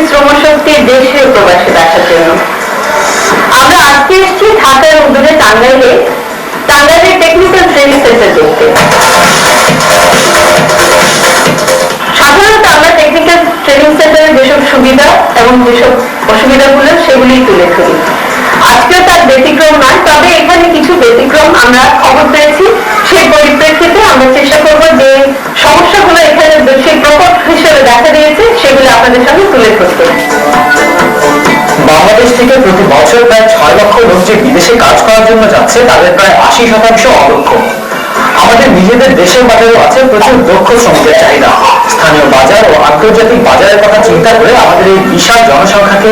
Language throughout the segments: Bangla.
শ্রমশক্তির দেশীয় প্রবাসী দেখার জন্য আমরা আজকে এসেছি ঢাকার উদ্যোগে টাঙ্গাইলে টেকনিক্যাল ট্রেনিং সেন্টার দেখতে। সাধারণত আমরা টেকনিক্যাল ট্রেনিং সেন্টারের যেসব সুবিধা এবং যেসব অসুবিধাগুলো সেগুলি তুলে ধরি। আজকেও তার ব্যতিক্রম নয়, তবে এখানে কিছু ব্যতিক্রম আমরা খবর পেয়েছি। সেই পরিপ্রেক্ষিতে আমরা চেষ্টা করব যে সমস্যাগুলো এখানে বেশি প্রকট হিসেবে দেখা দিয়েছে সেগুলো আপনাদের সামনে তুলে ধরতে। বাংলাদেশ থেকে প্রতি বছর প্রায় 6 লক্ষ লোক যে বিদেশে কাজ করার জন্য যাচ্ছে তাদের প্রায় 80% অদক্ষ। আমাদের নিজেদের দেশের বাজারেও আছে প্রচুর দক্ষ শ্রমিকের চাহিদা। স্থানীয় বাজার ও আন্তর্জাতিক বাজারের কথা চিন্তা করে আমাদের এই বিশাল জনসংখ্যাকে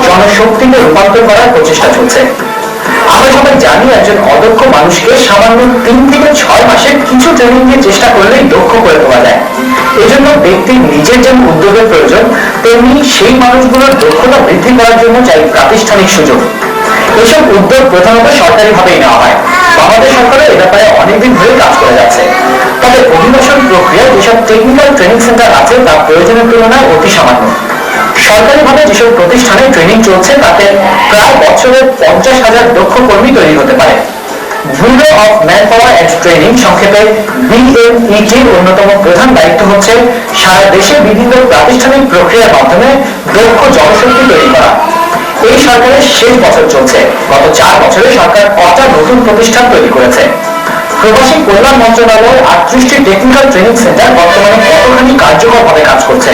জনশক্তিতে রূপান্তর করার প্রচেষ্টা চলছে। আমরা সবাই জানি একজন অদক্ষ মানুষকে সামান্য 3 থেকে 6 মাসের কিছু ট্রেনিং দিয়ে চেষ্টা করলেই দক্ষ করে তোলা যায়। এজন্য ব্যক্তির নিজের যেমন উদ্যোগের প্রয়োজন, তেমনি সেই মানুষগুলোর দক্ষতা বৃদ্ধি করার জন্য চাই প্রাতিষ্ঠানিক সুযোগ। এসব উদ্যোগ প্রধানত সরকারিভাবেই নেওয়া হয়। বাংলাদেশ সরকারের এ ব্যাপারে অনেকদিন ধরে কাজ করে যাচ্ছে। তবে অভিবাসন প্রক্রিয়ায় যেসব টেকনিক্যাল ট্রেনিং সেন্টার আছে তা প্রয়োজনের তুলনায় অতি সামান্য। সরকারিভাবে যেসব প্রতিষ্ঠানে ট্রেনিং চলছে তাতে প্রায় বছরে 50,000 দক্ষ কর্মী তৈরি হতে পারে। Bureau of man power and training, সংক্ষেপে BMET-র অন্যতম প্রধান দায়িত্ব হচ্ছে সারা দেশে বিভিন্ন প্রাতিষ্ঠানিক প্রক্রিয়ার মাধ্যমে দক্ষ জনশক্তি তৈরি করা। এই সরকারের শেষ বছর চলছে। গত 4 বছরে সরকার 5টা নতুন প্রতিষ্ঠান তৈরি করেছে। প্রবাসী কল্যাণ মন্ত্রণালয়ের 38টি টেকনিক্যাল ট্রেনিং সেন্টার বর্তমানে কতখানি কার্যকরভাবে কাজ করছে।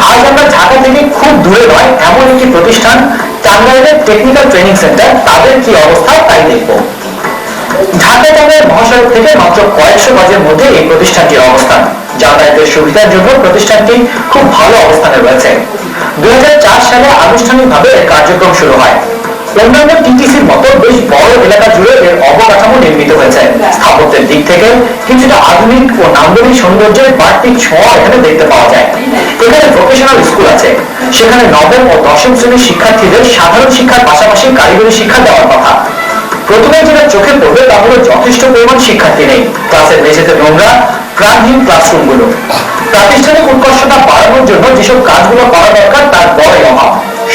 আজ আমরা ঢাকা থেকে খুব দূরে নয় এমন একটি প্রতিষ্ঠান টাঙ্গাইলের টেকনিক্যাল ট্রেনিং সেন্টার, তাদের কি অবস্থা তাই দেখব। ঢাকা টাঙ্গাইল মহাসড়ক থেকে মাত্র কয়েকশো গজের মধ্যে এই প্রতিষ্ঠানটির অবস্থান। যাতায়াতের সুবিধার জন্য প্রতিষ্ঠানটি খুব ভালো অবস্থানে রয়েছে। 2004 সালে আনুষ্ঠানিকভাবে এর কার্যক্রম শুরু হয়। অন্যান্য টিটিসির মতো বেশ বড় এলাকা জুড়ে এর অবকাঠামো নির্মিত হয়েছে। স্থাপত্যের দিক থেকে কিছুটা আধুনিক ও নান্দনিক সৌন্দর্যের বাড়তি ছোঁয়া এখানে দেখতে পাওয়া যায়। এখানে ভোকেশনাল স্কুল আছে, সেখানে নবম ও দশম শ্রেণীর শিক্ষার্থীদের সাধারণ শিক্ষার পাশাপাশি কারিগরি শিক্ষা দেওয়ার কথা। প্রথমে যেটা চোখে পড়বে তা হলো যথেষ্ট পরিমাণ শিক্ষার্থী নেই। ক্লাসের মেঝেতে নোংরা, প্রাণহীন ক্লাসরুমগুলো। প্রাতিষ্ঠানিক উৎকর্ষতা বাড়ানোর জন্য যেসব কাজগুলো করা দরকার তার বড়ই অভাব।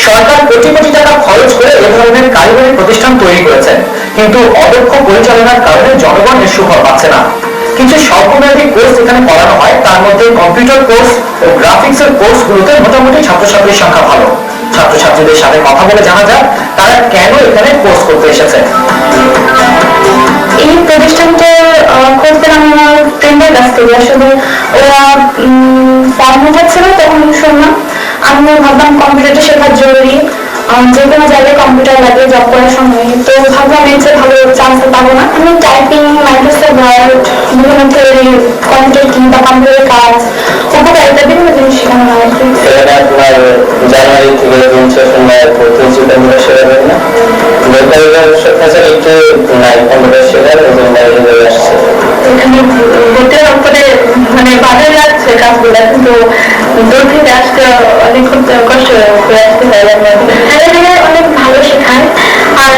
সরকার কোটি কোটি টাকা খরচ করে এ ধরনের কারিগরি প্রতিষ্ঠান তৈরি করেছে, কিন্তু অদক্ষ পরিচালনার কারণে জনগণ এর সুফল পাচ্ছে না। কিছু স্বল্পমেয়াদী কোর্স এখানে করানো হয়, তার মধ্যে কম্পিউটার কোর্স ও গ্রাফিক্স এর কোর্সগুলোতে মোটামুটি ছাত্রছাত্রীর সংখ্যা ভালো। ছাত্রছাত্রীদের সাথে কথা বলে জানা যায় তারা কেন এখানে কোর্স করতে এসেছে। এই প্রতিষ্ঠানটা করতে আমার ফ্রেন্ডের কাছ থেকে আসলে ওরা ফর্ম উঠাচ্ছিল, তখন শুনলাম। আমি ভাবলাম কম্পিউটারটা শেখার জরুরি, যে কোনো জায়গায় কম্পিউটার লাগে জব করার সময়। তো ভাবলাম এর চেয়ে ভালো চান্স পাবো না। আমি টাইপিং, মাইক্রোসফট ওয়ার্ড, বিভিন্ন থিওরি, কম্পিউটার কি বা কম্পিউটারের কাজ, উপকারিতা বিভিন্ন জিনিস শেখানো হয়। আপনার জানুয়ারি থেকে জুন সেশন প্রতিনিধি কম্পিউটার শেখাবেন না, একটু নাই কম্পিউটার শেখার আসছে। এখানে ভর্তি হওয়ার পরে মানে বাজারে লাগছে কাজগুলো, কিন্তু দূর থেকে আসতে অনেক কষ্ট করে আসতে হয়। অনেক ভালো শেখায় আর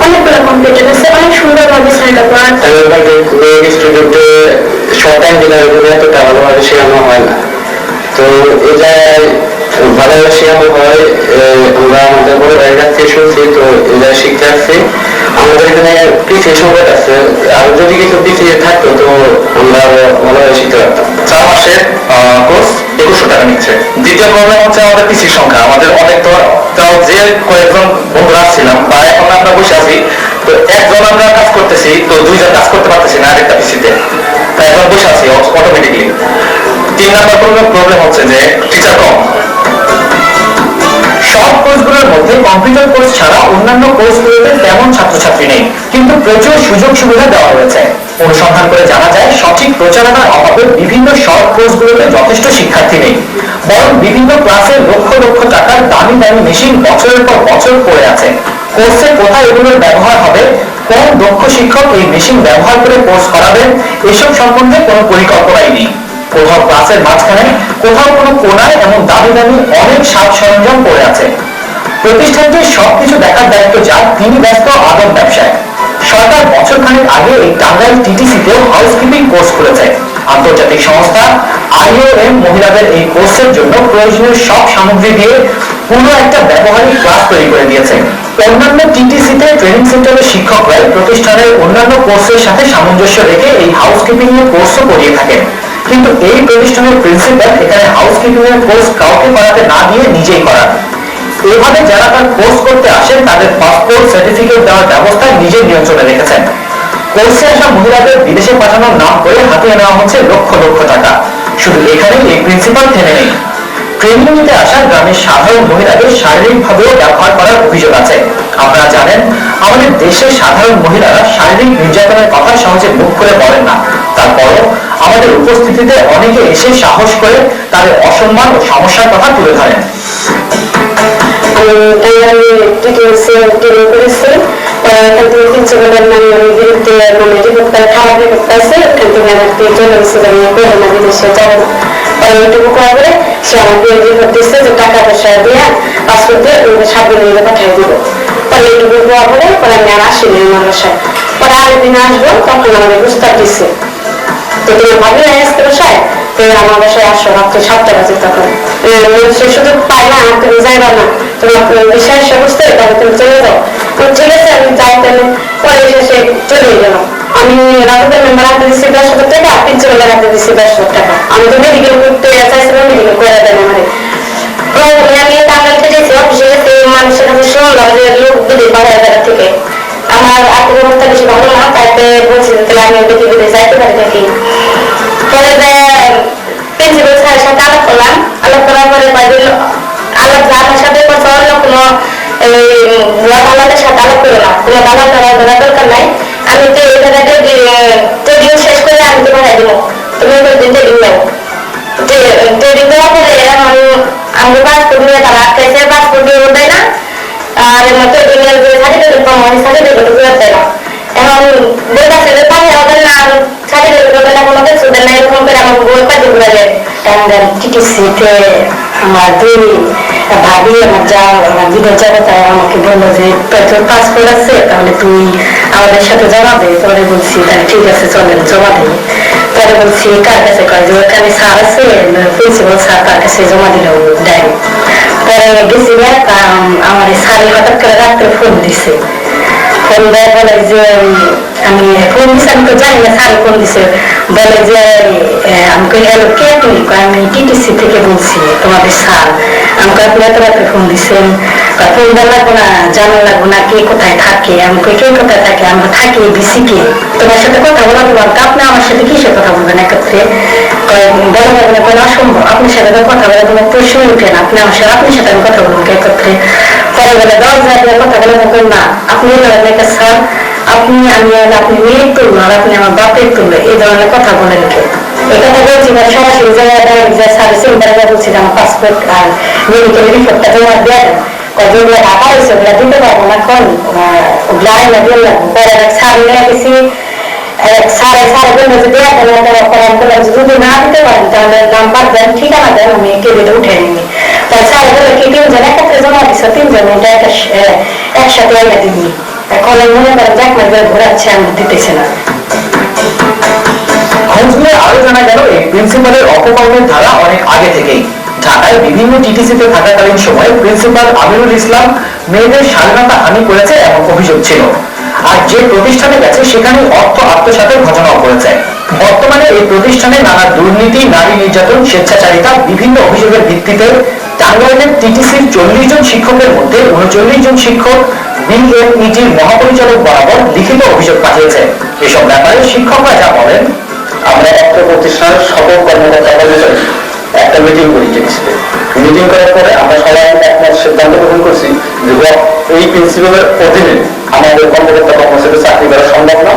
অনেকগুলো কম্পিউটার আছে, অনেক সুন্দরভাবে সেট আপ করা। স্টুডেন্টে শর্ট টাইম দিলে এতটা ভালোভাবে শেখানো হয় না, তো এই জায়গায় ভালোভাবে শেখানো হয়। আমরা আমাদের বড় ভাইয়ের কাছ থেকে শুনছি, তো এই জায়গায় শিখতে আসছি। আমাদের এখানে পিছিয়ে সংকট আছে, আর যদি কিছু পিছিয়ে থাকতো তো আমরা ভালোভাবে শিখতে পারতাম। 4 মাসের কোর্স 2100 টাকা নিচ্ছে। দ্বিতীয় প্রবলেম হচ্ছে আমাদের পিসির সংখ্যা। আমাদের অনেক তো যে কয়েকজন বন্ধুরা ছিলাম বা এখন আমরা বসে আছি, তো একজন আমরা কাজ করতেছি, তো 2 জন কাজ করতে পারতেছি না আরেকটা পিসিতে, তাই এখন বসে আছি অটোমেটিকলি। 3 নাম্বার প্রবলেম হচ্ছে যে টিচার কম। সব কোর্সগুলোর মধ্যে কম্পিউটার কোর্স ছাড়া অন্যান্য কোর্সগুলোতে তেমন ছাত্রছাত্রী নেই, কিন্তু প্রচুর সুযোগ সুবিধা দেওয়া হয়েছে। অনুসন্ধান করে জানা যায় সঠিক প্রচারণার অভাবে বিভিন্ন শর্ট কোর্সগুলোতে যথেষ্ট শিক্ষার্থী নেই, বরং বিভিন্ন ক্লাসে লক্ষ লক্ষ টাকার দামি দামি মেশিন বছরের পর বছর পড়ে আছে। কোর্সে কোথায় এগুলোর ব্যবহার হবে, কোন দক্ষ শিক্ষক এই মেশিন ব্যবহার করে কোর্স করাবেন, এসব সম্বন্ধে কোনো পরিকল্পনাই নেই। কোথাও ক্লাসের মাঝখানে, কোথাও কোনো কোনায় এমন দামি দামি অনেক সাজ সরঞ্জাম পড়ে আছে। প্রতিষ্ঠানটির সবকিছু দেখার দায়িত্ব যার, তিনি ব্যস্ত আদম ব্যবসায়। সরকার বছরখানেক আগে এই টাঙ্গাইল টিটিসিতেও হাউসকিপিং কোর্স খুলেছে। আন্তর্জাতিক সংস্থা IOM মহিলাদের এই কোর্সের জন্য প্রয়োজনীয় সব সামগ্রী দিয়ে পুরো একটা ব্যবহারিক ক্লাস তৈরি করে দিয়েছে। অন্যান্য টিটিসিতে ট্রেনিং সেন্টারের শিক্ষকরা প্রতিষ্ঠানের অন্যান্য কোর্সের সাথে সামঞ্জস্য রেখে এই হাউসকিপিং এর কোর্সও করিয়ে থাকেন, কিন্তু এই প্রতিষ্ঠানের প্রিন্সিপাল এখানে হাউসকিপিং এর কোর্স কাউকে করাতে না দিয়ে নিজেই করান। এভাবে যারা তার কোর্স করতে আসেন তাদের পাসপোর্ট সার্টিফিকেট দেওয়ার ব্যবস্থা নিজের নিয়ন্ত্রণে রেখেছেন। কোর্সে আসা মহিলাদের বিদেশে পাঠানোর নাম করে হাতিয়ে নেওয়া হচ্ছে লক্ষ লক্ষ টাকা। শুধু এখানেই এই প্রিন্সিপাল থেমে নেই, ট্রেনিং নিতে আসা গ্রামের সাধারণ মহিলাদের শারীরিকভাবেও ব্যবহার করার অভিযোগ আছে। আপনারা জানেন, আমাদের দেশের সাধারণ মহিলারা শারীরিক নির্যাতনের কথা সহজে মুখ করে বলেন না, তারপরও আমাদের উপস্থিতিতে অনেকে এসে সাহস করে তাদের অসম্মান ও সমস্যার কথা তুলে ধরেন। টাকা পয়সা দিয়ে পাসপোর্ট দিয়ে 7 দিন পাঠিয়ে দিব। পরে এইটুকু পাওয়ার পরে আমি আর আসিনি আমার বাসায়। পরে আরেকদিন আসবো, তখন আমাদের প্রস্তাব দিচ্ছে তো তুমি ভাবি আসতে বাসায়, তো আমার বাসায় আসো রাত্রে 7টা বাজে। তখন সে শুধু পাই না, তুমি যাইবা না, তোমার বিশ্বাস বুঝতে, তবে তুমি চলে যাও। ঠিক আছে, আমি যাই তাহলে। পরে সে চলে গেলাম। আমি রাজুদের মেম্বার হাতে দিচ্ছি 10,000 টাকা, প্রিন্সিপালের হাতে দিচ্ছি 10,000 টাকা। আমি তো মেডিকেল করতে চাইছিলাম, মেডিকেল করে দেন আমার। আমি টাঙ্গাইলতে গেছি, অফিসে গেছি, মানুষের কাছে শুনলাম যে লোক দিদি 12,000 থেকে। আমার আর্থিক অবস্থা বেশি ভালো না, তাইতে বলছি তাহলে আমি পৃথিবীতে যাইতে পারি নাকি। পরে প্রিন্সিপাল স্যারের সাথে আলাপ করলাম। আলাপ করার পরে আলাপ আপনার সাথে করছে, অন্য কোনো দালালের সাথে আলাপ করো না, কোনো দালাল ধরার দরকার নাই। আমি তো এই জায়গাতে ট্রেডিং শেষ করে আমি তো পাঠাই দেবো, তুমি দিন ট্রেডিং দাও। ট্রেডিং দেওয়ার পরে আমি পাসপোর্ট নিয়ে তারা আটকাইছে, পাসপোর্ট দিয়ে দেয় না। আর ট্রেডিং এর যে সার্টিফিকেট পাবো, আমি সার্টিফিকেট ফেরত দেয় না। এখন বলতেছে যে পাঠিয়ে হবে না, সার্টিফিকেট হবে না, কোনো কিছু দেয় না, এরকম করে আমার বই পাঠিয়ে ঘুরে যায়। টাঙ্গাইল টিটিসিতে আমার দুই ভাবি, আমার যা আমার বিদেশ যাবে, তাই আমাকে বললো যে তোর পাসপোর্ট আছে, তাহলে তুই আমাদের সাথে জমা দে। পরে বলছি তাহলে ঠিক আছে, চলে জমা দিই। পরে বলছি কার কাছে, কয় যে ওখানে স্যার আছে, প্রিন্সিপাল স্যার, তার কাছে জমা দিল দেয়। পরে গেছি, আমার স্যারই হঠাৎ করে রাত্রে ফোন দিছে। ফোন দেয়, বলে যে আমি ফোন দিছি, আমি তো জানি না স্যার ফোন দিছে। বলে যে আমি কই হ্যালো, কে তুমি? আমি টিটিসি থেকে বলছি, তোমাদের স্যার। আমি আপনি এত রাত্রে ফোন দিচ্ছেন? ফোন দেওয়া লাগবো না, জানা লাগবো না কে কোথায় থাকে? আমি কই কে কোথায় থাকে? আমরা থাকি বিসিকে, তোমার সাথে কথা বলা বলবো। আপনি আমার সাথে কিসের কথা বলবেন একত্রে? বলা যাবে না, বলে অসম্ভব, আপনার সাথে কথা বলে তোমার প্রশ্ন উঠে না, আপনি আমার সাথে, আপনার সাথে আমি কথা বলবো একত্রে। পরে বলে 10,000 দিয়ে কথা বলে না, আপনি একটা স্যার, আপনি আমি আপনি মেয়ের তুলবো আর আপনি আমার বাপের তুলবো, এই ধরনের কথা বলেন কে? এই কথা বলছি না, সরাসরি সার্ভিস সেন্টারে বলছি যে আমার পাসপোর্ট আর মেডিকেল রিপোর্টটা জমা দেওয়া দেন। যেগুলো ঢাকা হয়েছে ওগুলো দিতে পারবো না, এখন ওগুলো আইনা দিয়ে লাগবো। পরে স্যার নিয়ে গেছি, সাড়ে বললো যে দেওয়া দেন, যদি না দিতে পারেন তাহলে নাম্বার দেন, ঠিকানা দেন, আমি টেবিলে উঠে নিই। তাহলে স্যার বললো কি 3 জন একত্রে জমা দিচ্ছ, 3 জন এটা একসাথে আইনা দিবি। এখন মনে করেন যে একমাস ঘোরাচ্ছে, আমি দিতেছি না। খোঁজ নিয়ে আরো জানা গেল, এই প্রিন্সিপালের অপকর্মের ধারা অনেক আগে থেকেই। ঢাকায় বিভিন্ন টিটিসিতে থাকাকালীন সময় প্রিন্সিপাল আমিরুল ইসলাম মেয়েদের স্বাধীনতা হানি করেছে এমন অভিযোগ ছিল। আর যে প্রতিষ্ঠানে গেছে সেখানে অর্থ আত্মসাতের ঘটনাও করেছে। বর্তমানে এই প্রতিষ্ঠানে নানা দুর্নীতি, নারী নির্যাতন, স্বেচ্ছাচারিতা, বিভিন্ন অভিযোগের ভিত্তিতে টাঙ্গাইলের টিটিসির 40 জন শিক্ষকের মধ্যে 39 জন শিক্ষক বিএমইটির মহাপরিচালক বরাবর লিখিত অভিযোগ পাঠিয়েছে। এসব ব্যাপারে শিক্ষকরা যা বলেন, আমরা অর্থ প্রতিষ্ঠানের সকল কর্মকর্তা একটা মিটিং করি টিটিসিতে। মিটিং করার পরে আমরা সবাই একমত সিদ্ধান্ত গ্রহণ করছি যে এই প্রিন্সিপালের অধীনে আমাদের কর্মকর্তা কর্মচারী চাকরি করা সম্ভব না,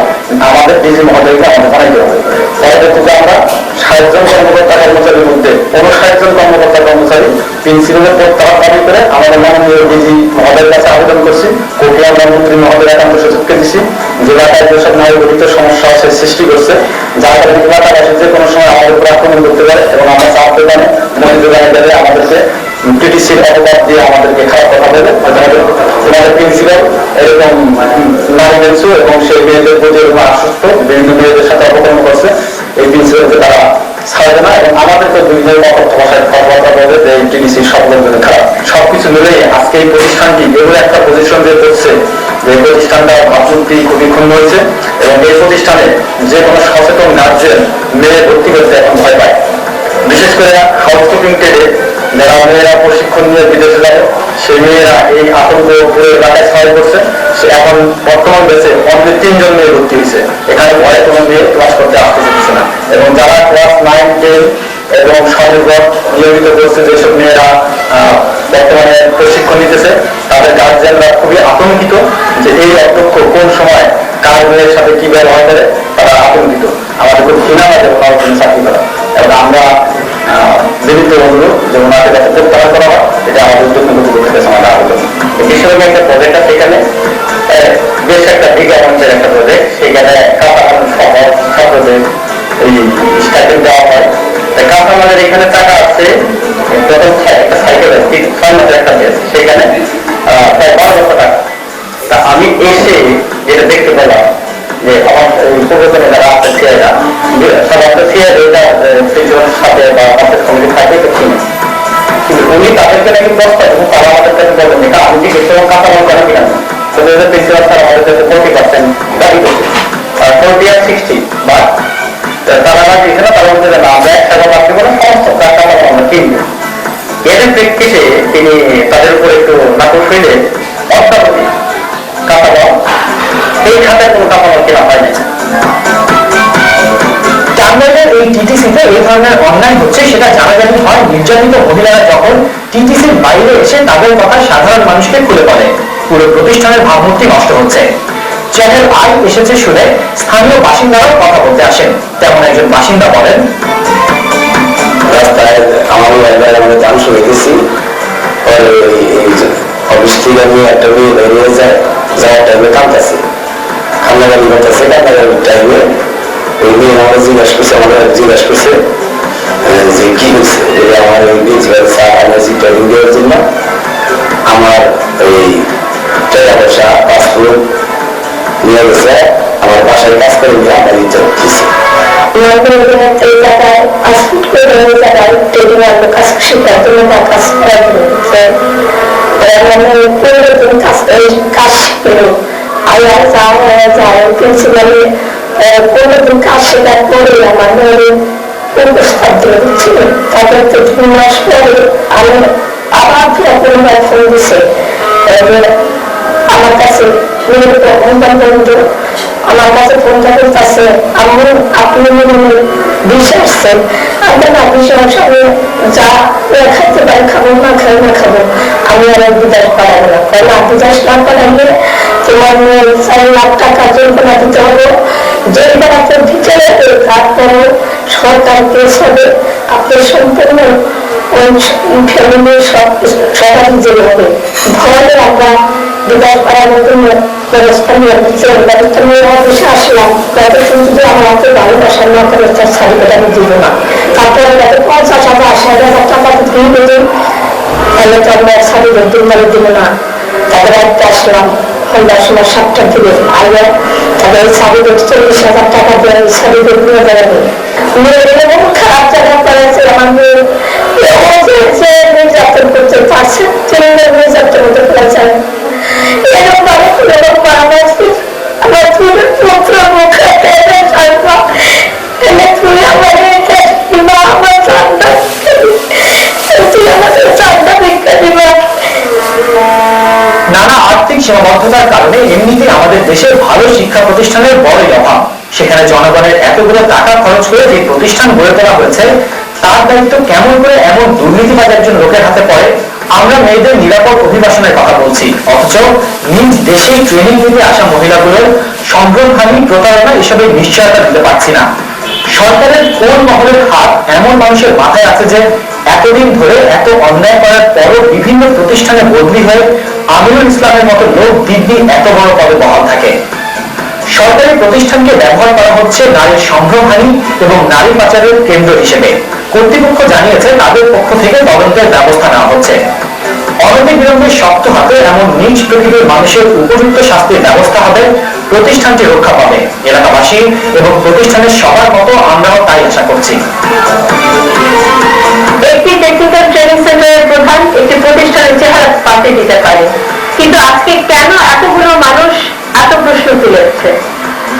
আমাদের ডিজি মহোদয়কে আমাদের বানাইতে হবে। পরবর্তীতে আমরা 60 জন কর্মকর্তা কর্মচারীর মধ্যে 59 জন কর্মকর্তা কর্মচারী প্রিন্সিপালের প্রত্যাহার দাবি করে আমাদের মাননীয় ডিজি মহোদয়ের কাছে আবেদন করছি। কোর্টে আমরা মন্ত্রী মহোদয় একান্ত সচিবকে দিচ্ছি। জেলাটায় যেসব নাগরিক সমস্যা আছে সৃষ্টি করছে, যার কারণে এলাকাবাসী যে কোনো সময় আমাদের উপর আক্রমণ করতে পারে এবং আমরা চাপ দোকানে মহিলা দোকানে আমাদেরকে টিটিসির অপবাদ দিয়ে আমাদেরকে খারাপ কথা বলে তোমাদের প্রিন্সিপাল এরকম নারী বেঞ্চু এবং সেই মেয়েদের প্রতি এরকম আশ্বস্ত বিভিন্ন মেয়েদের সাথে অপকর্ম করছে, এই প্রিন্সিপালকে তারা ছাড়বে না এবং আমাদেরকে বিভিন্ন অকথ্য ভাষায় কথাবার্তা বলে যে টিটিসির সব লোকজনের খারাপ। সবকিছু মিলে আজকে এই প্রতিষ্ঠানটি এগুলো একটা পজিশন যে করছে যে প্রতিষ্ঠানটা ভাবমূর্তি খুবই ক্ষুণ্ণ হয়েছে এবং এই প্রতিষ্ঠানে যে কোনো সচেতন গার্জিয়ান মেয়ে ভর্তি করতে এখন ভয় পায়। বিশেষ করে হাউসকিপিং ট্রেডে যারা মেয়েরা প্রশিক্ষণ নিয়ে বিদেশে যাবে সেই মেয়েরা এই আতঙ্ক পুরো এলাকায় ছড়াই করছে। সে এখন বর্তমান দেশে অনলি 3 জন মেয়ে ভর্তি হয়েছে, এখানে ভয়ে কোনো মেয়ে ক্লাস করতে আসতে চাচ্ছে না এবং যারা ক্লাস 9, 10 এবং স্বনির্ভর নিয়মিত করছে যেসব মেয়েরা বর্তমানে প্রশিক্ষণ নিতেছে তাদের গার্জিয়ানরা খুবই আতঙ্কিত যে এই অধ্যক্ষ কোন সময় কার মেয়ের সাথে কি ব্যবহার করে, তারা আতঙ্কিত। আমাদের খুব ঘৃণা লাগে ওনার জন্য চাকরি করা এবং আমরা বিনীত অনুরোধ যে ওনাদের কাছে প্রত্যাহার করা হয়, এটা আমাদের উদ্যোগ কর্তৃপক্ষের কাছে আমাদের আবেদন। বিশ্বব্যাপী একটা প্রজেক্ট আছে এখানে, বেশ একটা বিগ অ্যামাউন্টের একটা প্রজেক্ট, সেখানে কাঁচামাল শহর ছাত্রদের এই স্টাইপেন্ড দেওয়া হয়। কাঁচামালের এখানে টাকা আছে প্রথম একটা সাইকেল 6 মাসের একটা বেশ, সেখানে প্রায় 12 লক্ষ টাকা। তা আমি এসে যেটা দেখতে পেলাম যে আমার পূর্বতনে যারা আছে সিআইরা সবার সিআইরা প্রিন্সিপালের সাথে বা মার্কেট কমিটির সাথে তো চিনি, কিন্তু উনি তাদেরকে নাকি প্রস্তাব এবং তারা আমাদের কাছে বলেন এটা আমি জিজ্ঞেস করলাম কাঁচামাল কেন কিনা না, তো প্রিন্সিপাল স্যার আমাদের কাছে 40% দাবি করছে, 40 আর 60 বা তারা এখানে তারা বলতে না আমরা 1 টাকা বাড়তে পারে সমস্ত টাকা আমরা কিনবো। এর প্রেক্ষিতে তিনি তাদের উপর একটু নাকশ হইলে অর্থাবধি কাঁচামাল এই খাতায় কোনো কাঁচামাল কেনা হয় না। টাঙ্গাইলের এই টিটিসিতে এই ধরনের অন্যায় হচ্ছে সেটা জানাজানি হয় নির্যাতিত মহিলারা যখন টিটিসির বাইরে এসে তাদের কথা সাধারণ মানুষকে খুলে বলে। পুরো প্রতিষ্ঠানের ভাবমূর্তি নষ্ট হচ্ছে। চ্যানেল আই এসেছে শুনে স্থানীয় বাসিন্দারাও কথা বলতে আসেন। তেমন একজন বাসিন্দা বলেন, রাস্তায় আমার আমাদের গান শুনে গেছি, পরে অফিস থেকে আমি একটা মেয়ে বেরিয়ে যাওয়ার টাইমে কাঁদতেছি, কান্নাকানি করতেছে। কান্নাকানির টাইমে ওই মেয়ে আমাকে জিজ্ঞাসা করছে যে কি হয়েছে, আমার ওই প্রিন্সিপাল স্যার আমার ট্রেনিং দেওয়ার জন্য আমার এই টাকা পয়সা পাসপোর্ট নিয়ে গেছে, আমার বাসায় কাজ করে নিয়ে আমার ইচ্ছা দিচ্ছে। এই জায়গায় পাসপোর্ট করে ওই জায়গায় ট্রেনিং আনলো কাজ শিখার জন্য তার কাজ করার জন্য কাজ শিখলো আয়া যায় প্রিন্সিপালে 15 দিন কাজ শেখার পরে আমার মেয়ের প্রস্তাব দিয়ে দিচ্ছিল। তারপর তো 2 মাস পরে আমি আবার পুনরায় ফোন দিছে আমার কাছে আমার কাছে ফোনটা করতেছে আপনি বিষে আসছেন, আপনার না বিষে সঙ্গে যা খাইতে পারি খাবো, না খাই না খাবো, আমি আমার বিদাস পাঠাবো না। কারণ বিদাস না পাঠালে তোমার 4 লাখ টাকা জরিমানা দিতে হবে, জরিমানা তো দিতে হবে, তারপরে সরকার কেস হবে, আপনার সম্পূর্ণ ওই ফ্যামিলির সবাই জেলে হবে। ভয়ে আমরা বিদাস পাঠানোর জন্য ব্যবস্থা নিয়ে ব্যবস্থা নিয়ে অফিসে আসলাম। তাদের শুনছি আমার হাতে ভালোবাসা না করে তার সার্টিফিকেট আমি দিব না। তারপরে তাদের 50,000 80,000 টাকা দিয়ে দিলেন, তাহলে তো আমরা সার্টিফিকেট দিব না। তাদের একটা আসলাম সন্ধ্যার সময় 7টার দিকে আগে, তাদের এই সার্টিফিকেট 40,000 টাকা দিয়ে এই সার্টিফিকেট নিয়ে যাবেন। মেয়ের খারাপ জায়গা করেছে আমার মেয়ে নির্যাতন করতে পারছে, নির্যাতন করতে পারছে এরকম ভাবে এরকম আমার পুত্র মুখ নানা আর্থিক সীমাবদ্ধতার কারণে এমনিতেই আমাদের দেশের ভালো শিক্ষা প্রতিষ্ঠানের বড়ই অভাব। সেখানে জনগণের এতগুলো টাকা খরচ করে যে প্রতিষ্ঠান গড়ে তোলা হয়েছে তার দায়িত্ব কেমন করে এমন দুর্নীতিবাজ একজন লোকের হাতে পড়ে? আমরা মেয়েদের নিরাপদ অভিবাসনের কথা বলছি, অথচ নিজ দেশেই ট্রেনিং নিতে আসা মহিলাগুলোর সম্ভ্রমহানি, প্রতারণা এসবের নিশ্চয়তা দিতে পারছি না। সরকারের কোন মহলের হাত এমন মানুষের মাথায় আছে যে এতদিন ধরে এত অন্যায় করার পরও বিভিন্ন প্রতিষ্ঠানে বদলি হয়ে আমিরুল ইসলামের মতো লোক দিব্যি এত বড় পদে বহাল থাকে? সরকারি প্রতিষ্ঠানকে ব্যবহার করা হচ্ছে নারীর সম্ভ্রমহানি এবং নারী পাচারের কেন্দ্র হিসেবে। কর্তৃপক্ষ জানিয়েছে তাদের পক্ষ থেকে তদন্তের ব্যবস্থা নেওয়া হচ্ছে। অনতিবিলম্বে শক্ত হাতে এমন নিজ প্রকৃতির মানুষের উপযুক্ত শাস্তির ব্যবস্থা হবে, প্রতিষ্ঠানটি রক্ষা পাবে। এলাকাবাসী এবং প্রতিষ্ঠানের সবার মতো আমরাও তাই আশা করছি। একটি টেকনিক্যাল ট্রেনিং সেন্টারের প্রধান একটি প্রতিষ্ঠানের চেহারা পাল্টে দিতে পারে, কিন্তু আজকে কেন এতগুলো মানুষ এত প্রশ্ন তুলেছে?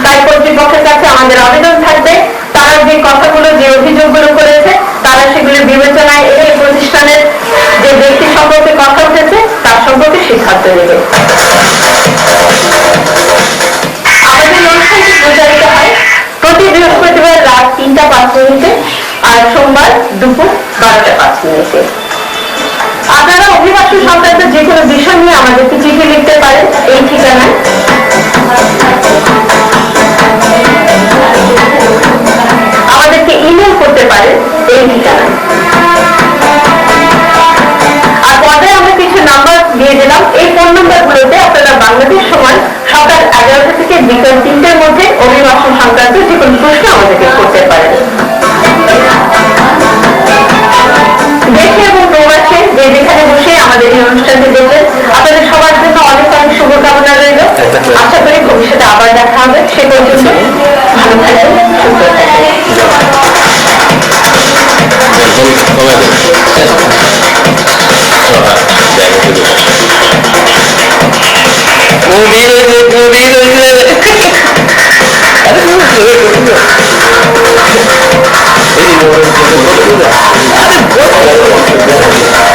তাই কর্তৃপক্ষের কাছে আমাদের আবেদন থাকবে, তারা যে কথাগুলো, যে অভিযোগগুলো করেছে, তারা সেগুলো বিবেচনায় এনে প্রতিষ্ঠানের যে ব্যক্তি সম্পর্কে কথা উঠেছে তার সম্পর্কে সিদ্ধান্ত নেবে। আমাদের অনুষ্ঠানটি প্রচারিত হয় প্রতি বৃহস্পতিবার রাত 3:05 আর সোমবার দুপুর 12:05। আপনারা অভিবাসন সংক্রান্ত যে কোনো বিষয় নিয়ে আমাদেরকে চিঠি লিখতে পারেন এই ঠিকানায়। আমাদেরকে ইমেল করতে পারেন এই ঠিকানায়। আর পর্দায় আমরা কিছু নাম্বার দিয়ে দিলাম, এই ফোন নাম্বারগুলোতে আপনারা বাংলাদেশ সময় সকাল 11টা থেকে বিকাল 3টের মধ্যে অভিবাসন সংক্রান্ত যে কোনো প্রশ্ন আমাদেরকে করতে পারেন। দেশে এবং প্রবাসে যে যেখানে বসে আমাদের এই অনুষ্ঠানটি দেখলেন, আপনাদের সবার জন্য অনেক অনেক শুভকামনা রইল। আশা করি ভবিষ্যতে আবার দেখা হবে। সে পর্যন্ত ভালো থাকবেন, সুস্থ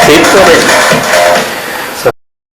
ঠিক করে